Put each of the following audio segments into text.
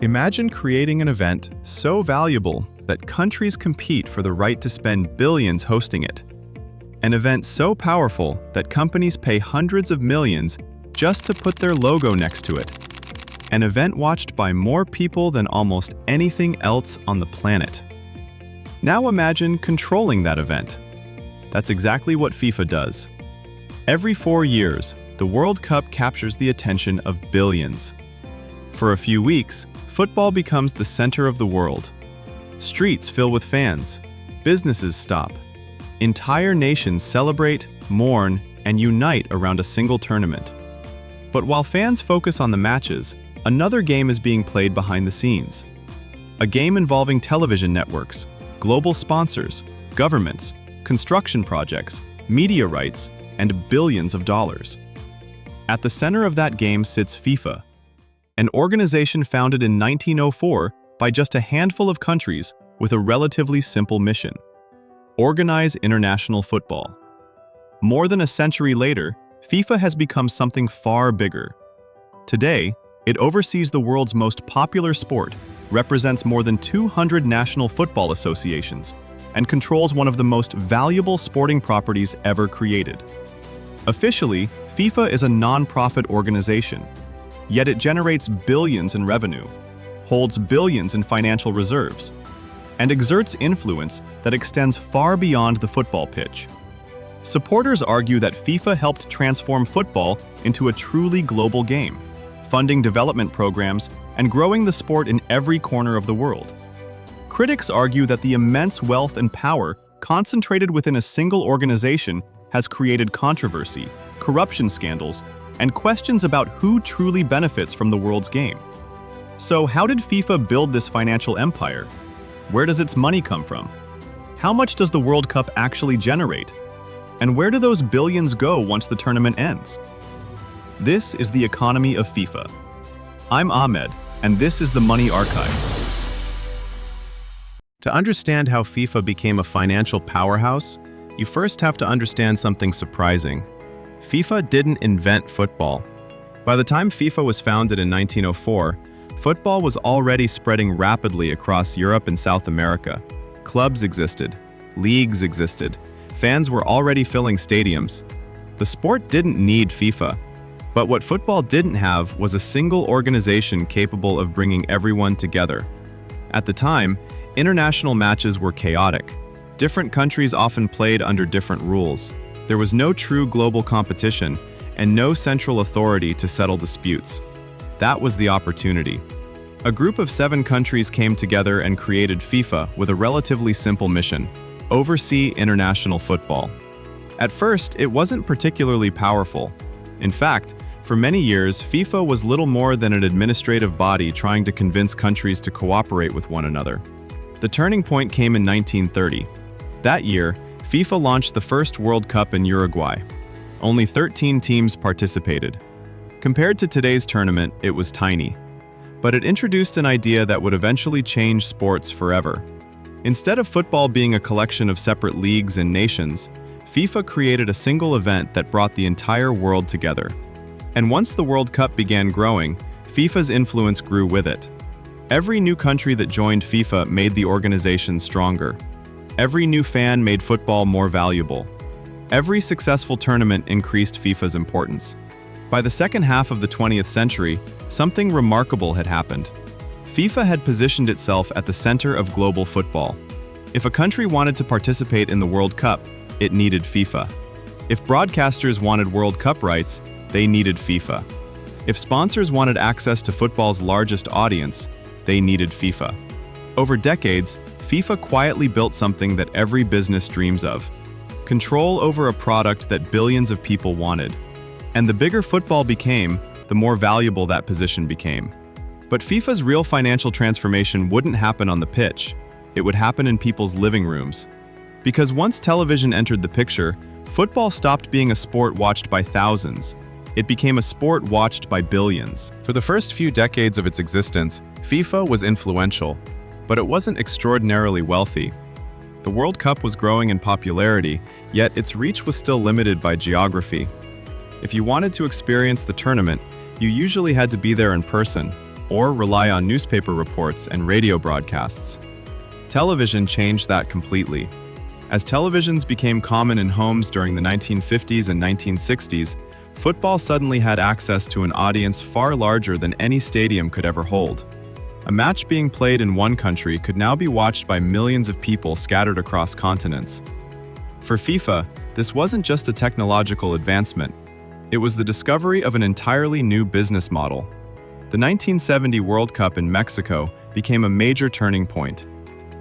Imagine creating an event so valuable that countries compete for the right to spend billions hosting it. An event so powerful that companies pay hundreds of millions just to put their logo next to it. An event watched by more people than almost anything else on the planet. Now imagine controlling that event. That's exactly what FIFA does. Every 4 years, the World Cup captures the attention of billions. For a few weeks, football becomes the center of the world. Streets fill with fans. Businesses stop. Entire nations celebrate, mourn, and unite around a single tournament. But while fans focus on the matches, another game is being played behind the scenes. A game involving television networks, global sponsors, governments, construction projects, media rights, and billions of dollars. At the center of that game sits FIFA, an organization founded in 1904 by just a handful of countries with a relatively simple mission: organize international football. More than a century later, FIFA has become something far bigger. Today, it oversees the world's most popular sport, represents more than 200 national football associations, and controls one of the most valuable sporting properties ever created. Officially, FIFA is a non-profit organization, yet it generates billions in revenue, holds billions in financial reserves, and exerts influence that extends far beyond the football pitch. Supporters argue that FIFA helped transform football into a truly global game, funding development programs and growing the sport in every corner of the world. Critics argue that the immense wealth and power concentrated within a single organization has created controversy, corruption scandals, and questions about who truly benefits from the world's game. So how did FIFA build this financial empire? Where does its money come from? How much does the World Cup actually generate? And where do those billions go once the tournament ends? This is the economy of FIFA. I'm Ahmed, and this is the Money Archives. To understand how FIFA became a financial powerhouse, you first have to understand something surprising. FIFA didn't invent football. By the time FIFA was founded in 1904, football was already spreading rapidly across Europe and South America. Clubs existed, leagues existed, fans were already filling stadiums. The sport didn't need FIFA. But what football didn't have was a single organization capable of bringing everyone together. At the time, international matches were chaotic. Different countries often played under different rules. There was no true global competition and no central authority to settle disputes. That was the opportunity. A group of 7 countries came together and created FIFA with a relatively simple mission: oversee international football. At first, it wasn't particularly powerful. In fact, for many years, FIFA was little more than an administrative body trying to convince countries to cooperate with one another. The turning point came in 1930. That year, FIFA launched the first World Cup in Uruguay. Only 13 teams participated. Compared to today's tournament, it was tiny. But it introduced an idea that would eventually change sports forever. Instead of football being a collection of separate leagues and nations, FIFA created a single event that brought the entire world together. And once the World Cup began growing, FIFA's influence grew with it. Every new country that joined FIFA made the organization stronger. Every new fan made football more valuable. Every successful tournament increased FIFA's importance. By the second half of the 20th century, something remarkable had happened. FIFA had positioned itself at the center of global football. If a country wanted to participate in the World Cup, it needed FIFA. If broadcasters wanted World Cup rights, they needed FIFA. If sponsors wanted access to football's largest audience, they needed FIFA. Over decades, FIFA quietly built something that every business dreams of: control over a product that billions of people wanted. And the bigger football became, the more valuable that position became. But FIFA's real financial transformation wouldn't happen on the pitch. It would happen in people's living rooms. Because once television entered the picture, football stopped being a sport watched by thousands. It became a sport watched by billions. For the first few decades of its existence, FIFA was influential, but it wasn't extraordinarily wealthy. The World Cup was growing in popularity, yet its reach was still limited by geography. If you wanted to experience the tournament, you usually had to be there in person, or rely on newspaper reports and radio broadcasts. Television changed that completely. As televisions became common in homes during the 1950s and 1960s, football suddenly had access to an audience far larger than any stadium could ever hold. A match being played in one country could now be watched by millions of people scattered across continents. For FIFA, this wasn't just a technological advancement. It was the discovery of an entirely new business model. The 1970 World Cup in Mexico became a major turning point.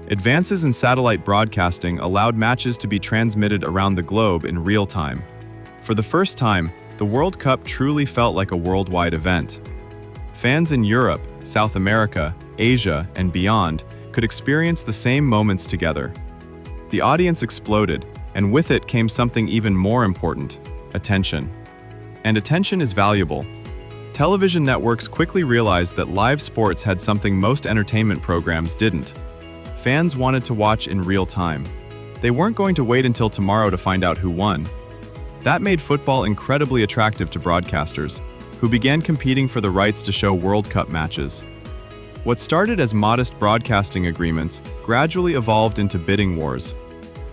Advances in satellite broadcasting allowed matches to be transmitted around the globe in real time. For the first time, the World Cup truly felt like a worldwide event. Fans in Europe, South America, Asia, and beyond could experience the same moments together. The audience exploded, and with it came something even more important: attention. And attention is valuable. Television networks quickly realized that live sports had something most entertainment programs didn't. Fans wanted to watch in real time. They weren't going to wait until tomorrow to find out who won. That made football incredibly attractive to broadcasters, who began competing for the rights to show World Cup matches. What started as modest broadcasting agreements gradually evolved into bidding wars.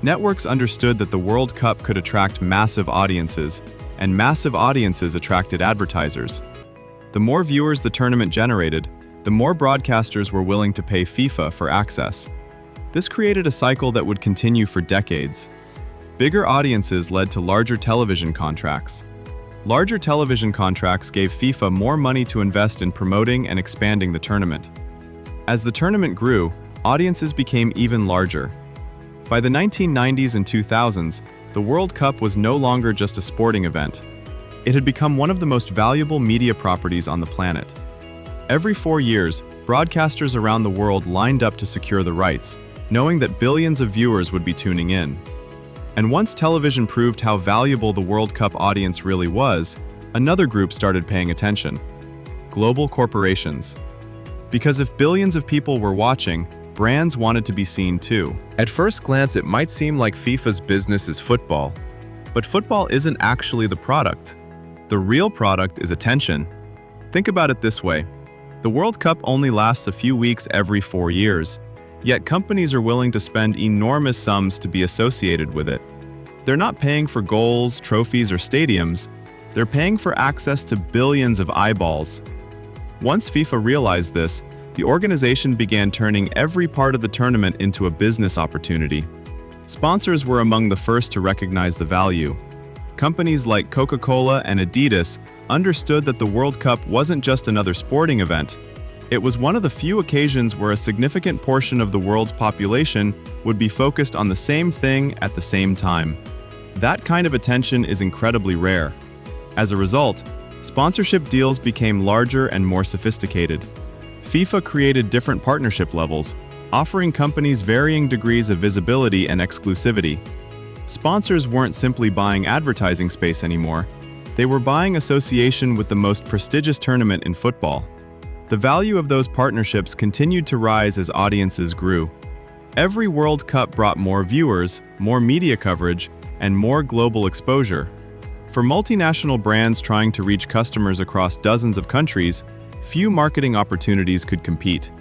Networks understood that the World Cup could attract massive audiences, and massive audiences attracted advertisers. The more viewers the tournament generated, the more broadcasters were willing to pay FIFA for access. This created a cycle that would continue for decades. Bigger audiences led to larger television contracts. Larger television contracts gave FIFA more money to invest in promoting and expanding the tournament. As the tournament grew, audiences became even larger. By the 1990s and 2000s, the World Cup was no longer just a sporting event. It had become one of the most valuable media properties on the planet. Every 4 years, broadcasters around the world lined up to secure the rights, knowing that billions of viewers would be tuning in. And once television proved how valuable the World Cup audience really was, another group started paying attention: global corporations. Because if billions of people were watching, brands wanted to be seen too. At first glance, it might seem like FIFA's business is football, but football isn't actually the product. The real product is attention. Think about it this way: the World Cup only lasts a few weeks every 4 years, yet companies are willing to spend enormous sums to be associated with it. They're not paying for goals, trophies, or stadiums. They're paying for access to billions of eyeballs. Once FIFA realized this, the organization began turning every part of the tournament into a business opportunity. Sponsors were among the first to recognize the value. Companies like Coca-Cola and Adidas understood that the World Cup wasn't just another sporting event. It was one of the few occasions where a significant portion of the world's population would be focused on the same thing at the same time. That kind of attention is incredibly rare. As a result, sponsorship deals became larger and more sophisticated. FIFA created different partnership levels, offering companies varying degrees of visibility and exclusivity. Sponsors weren't simply buying advertising space anymore. They were buying association with the most prestigious tournament in football. The value of those partnerships continued to rise as audiences grew. Every World Cup brought more viewers, more media coverage, and more global exposure. For multinational brands trying to reach customers across dozens of countries, few marketing opportunities could compete.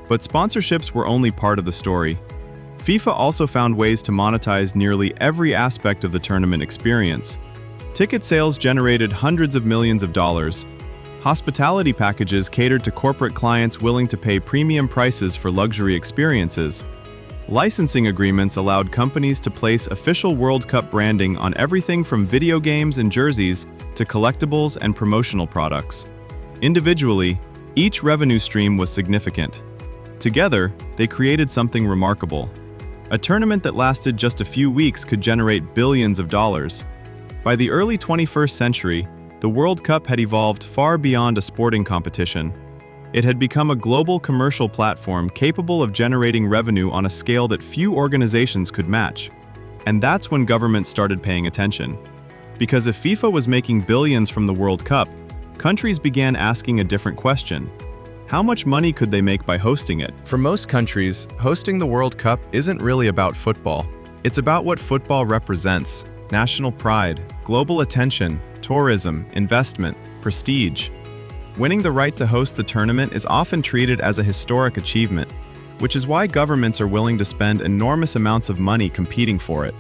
But sponsorships were only part of the story. FIFA also found ways to monetize nearly every aspect of the tournament experience. Ticket sales generated hundreds of millions of dollars. Hospitality packages catered to corporate clients willing to pay premium prices for luxury experiences. Licensing agreements allowed companies to place official World Cup branding on everything from video games and jerseys to collectibles and promotional products. Individually, each revenue stream was significant. Together, they created something remarkable. A tournament that lasted just a few weeks could generate billions of dollars. By the early 21st century, the World Cup had evolved far beyond a sporting competition. It had become a global commercial platform capable of generating revenue on a scale that few organizations could match. And that's when governments started paying attention. Because if FIFA was making billions from the World Cup, countries began asking a different question. How much money could they make by hosting it? For most countries, hosting the World Cup isn't really about football. It's about what football represents: national pride, global attention, tourism, investment, prestige. Winning the right to host the tournament is often treated as a historic achievement, which is why governments are willing to spend enormous amounts of money competing for it.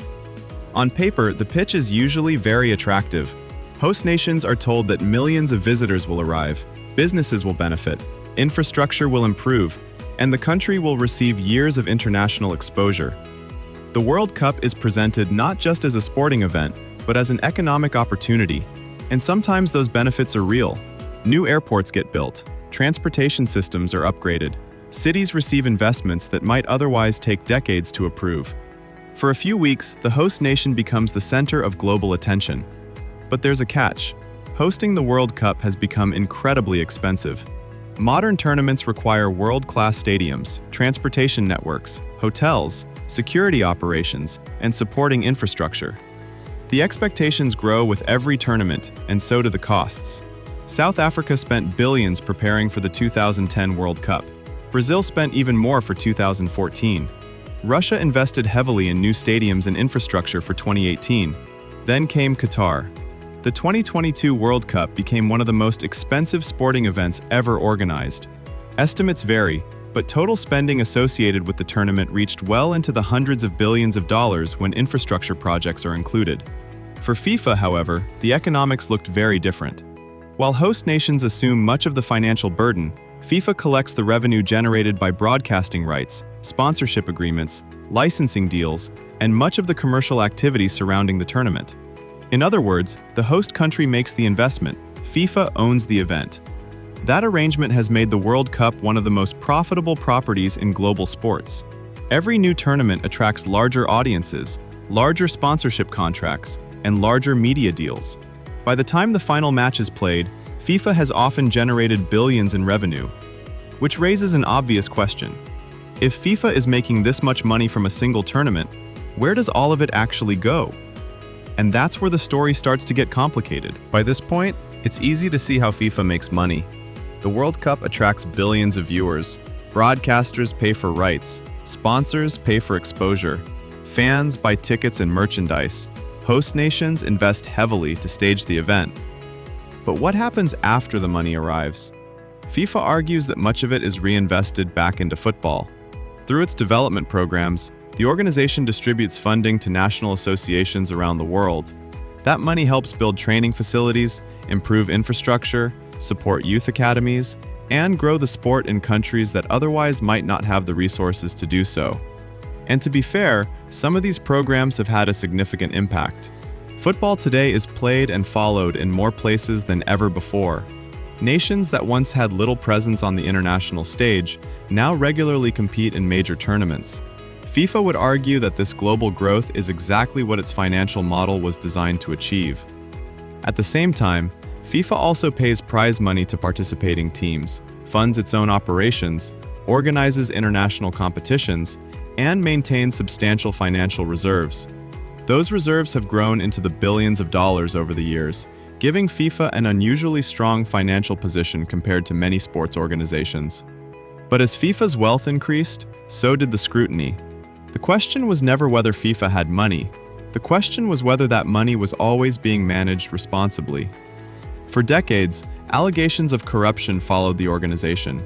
On paper, the pitch is usually very attractive. Host nations are told that millions of visitors will arrive, businesses will benefit, infrastructure will improve, and the country will receive years of international exposure. The World Cup is presented not just as a sporting event, but as an economic opportunity, and sometimes those benefits are real. New airports get built, transportation systems are upgraded, cities receive investments that might otherwise take decades to approve. For a few weeks, the host nation becomes the center of global attention. But there's a catch. Hosting the World Cup has become incredibly expensive. Modern tournaments require world-class stadiums, transportation networks, hotels, security operations, and supporting infrastructure. The expectations grow with every tournament, and so do the costs. South Africa spent billions preparing for the 2010 World Cup. Brazil spent even more for 2014. Russia invested heavily in new stadiums and infrastructure for 2018. Then came Qatar. The 2022 World Cup became one of the most expensive sporting events ever organized. Estimates vary, but total spending associated with the tournament reached well into the hundreds of billions of dollars when infrastructure projects are included. For FIFA, however, the economics looked very different. While host nations assume much of the financial burden, FIFA collects the revenue generated by broadcasting rights, sponsorship agreements, licensing deals, and much of the commercial activity surrounding the tournament. In other words, the host country makes the investment, FIFA owns the event. That arrangement has made the World Cup one of the most profitable properties in global sports. Every new tournament attracts larger audiences, larger sponsorship contracts, and larger media deals. By the time the final match is played, FIFA has often generated billions in revenue, which raises an obvious question. If FIFA is making this much money from a single tournament, where does all of it actually go? And that's where the story starts to get complicated. By this point, it's easy to see how FIFA makes money. The World Cup attracts billions of viewers. Broadcasters pay for rights. Sponsors pay for exposure. Fans buy tickets and merchandise. Host nations invest heavily to stage the event. But what happens after the money arrives? FIFA argues that much of it is reinvested back into football. Through its development programs, the organization distributes funding to national associations around the world. That money helps build training facilities, improve infrastructure, support youth academies, and grow the sport in countries that otherwise might not have the resources to do so. And to be fair, some of these programs have had a significant impact. Football today is played and followed in more places than ever before. Nations that once had little presence on the international stage now regularly compete in major tournaments. FIFA would argue that this global growth is exactly what its financial model was designed to achieve. At the same time, FIFA also pays prize money to participating teams, funds its own operations, organizes international competitions, and maintains substantial financial reserves. Those reserves have grown into the billions of dollars over the years, giving FIFA an unusually strong financial position compared to many sports organizations. But as FIFA's wealth increased, so did the scrutiny. The question was never whether FIFA had money. The question was whether that money was always being managed responsibly. For decades, allegations of corruption followed the organization.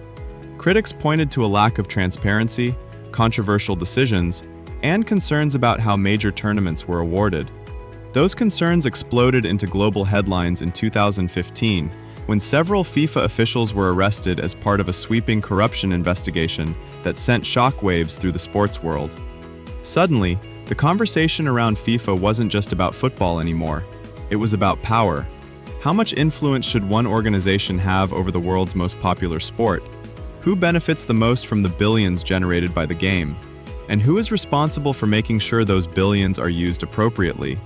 Critics pointed to a lack of transparency, controversial decisions, and concerns about how major tournaments were awarded. Those concerns exploded into global headlines in 2015, when several FIFA officials were arrested as part of a sweeping corruption investigation that sent shockwaves through the sports world. Suddenly, the conversation around FIFA wasn't just about football anymore. It was about power. How much influence should one organization have over the world's most popular sport? Who benefits the most from the billions generated by the game? And who is responsible for making sure those billions are used appropriately?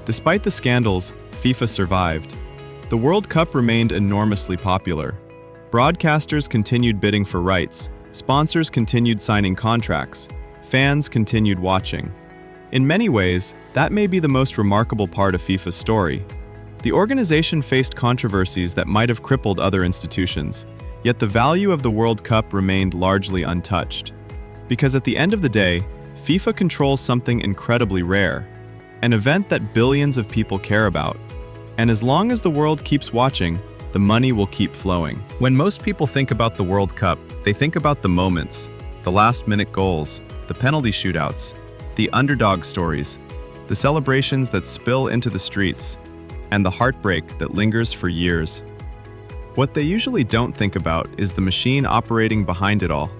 Despite the scandals, FIFA survived. The World Cup remained enormously popular. Broadcasters continued bidding for rights, sponsors continued signing contracts, fans continued watching. In many ways, that may be the most remarkable part of FIFA's story. The organization faced controversies that might have crippled other institutions, yet the value of the World Cup remained largely untouched. Because at the end of the day, FIFA controls something incredibly rare, an event that billions of people care about. And as long as the world keeps watching, the money will keep flowing. When most people think about the World Cup, they think about the moments, the last-minute goals, the penalty shootouts, the underdog stories, the celebrations that spill into the streets, and the heartbreak that lingers for years. What they usually don't think about is the machine operating behind it all.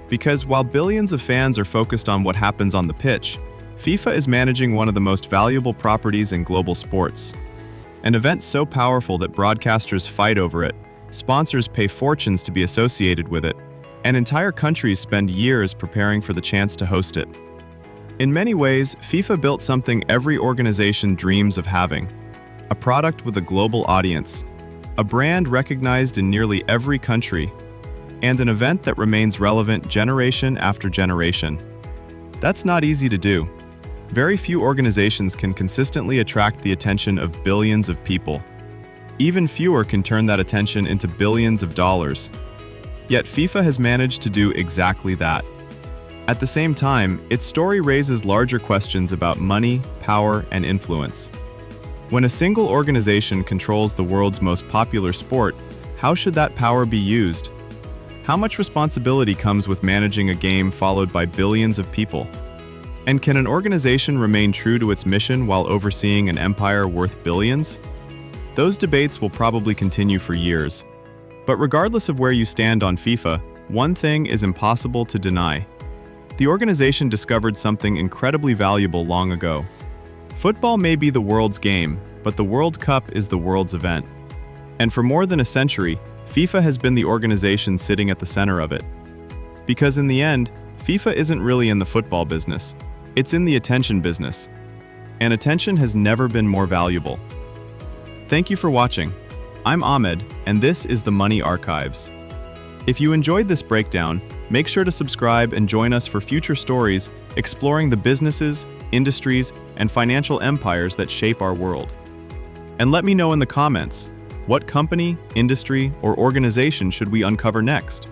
Because while billions of fans are focused on what happens on the pitch, FIFA is managing one of the most valuable properties in global sports. An event so powerful that broadcasters fight over it, sponsors pay fortunes to be associated with it, and entire countries spend years preparing for the chance to host it. In many ways, FIFA built something every organization dreams of having: a product with a global audience, a brand recognized in nearly every country, and an event that remains relevant generation after generation. That's not easy to do. Very few organizations can consistently attract the attention of billions of people. Even fewer can turn that attention into billions of dollars. Yet FIFA has managed to do exactly that. At the same time, its story raises larger questions about money, power, and influence. When a single organization controls the world's most popular sport, how should that power be used? How much responsibility comes with managing a game followed by billions of people? And can an organization remain true to its mission while overseeing an empire worth billions? Those debates will probably continue for years. But regardless of where you stand on FIFA, one thing is impossible to deny. The organization discovered something incredibly valuable long ago. Football may be the world's game, but the World Cup is the world's event. And for more than a century, FIFA has been the organization sitting at the center of it. Because in the end, FIFA isn't really in the football business. It's in the attention business. And attention has never been more valuable. Thank you for watching. I'm Ahmed, and this is the Money Archives. If you enjoyed this breakdown, make sure to subscribe and join us for future stories exploring the businesses, industries, and financial empires that shape our world. And let me know in the comments, what company, industry, or organization should we uncover next?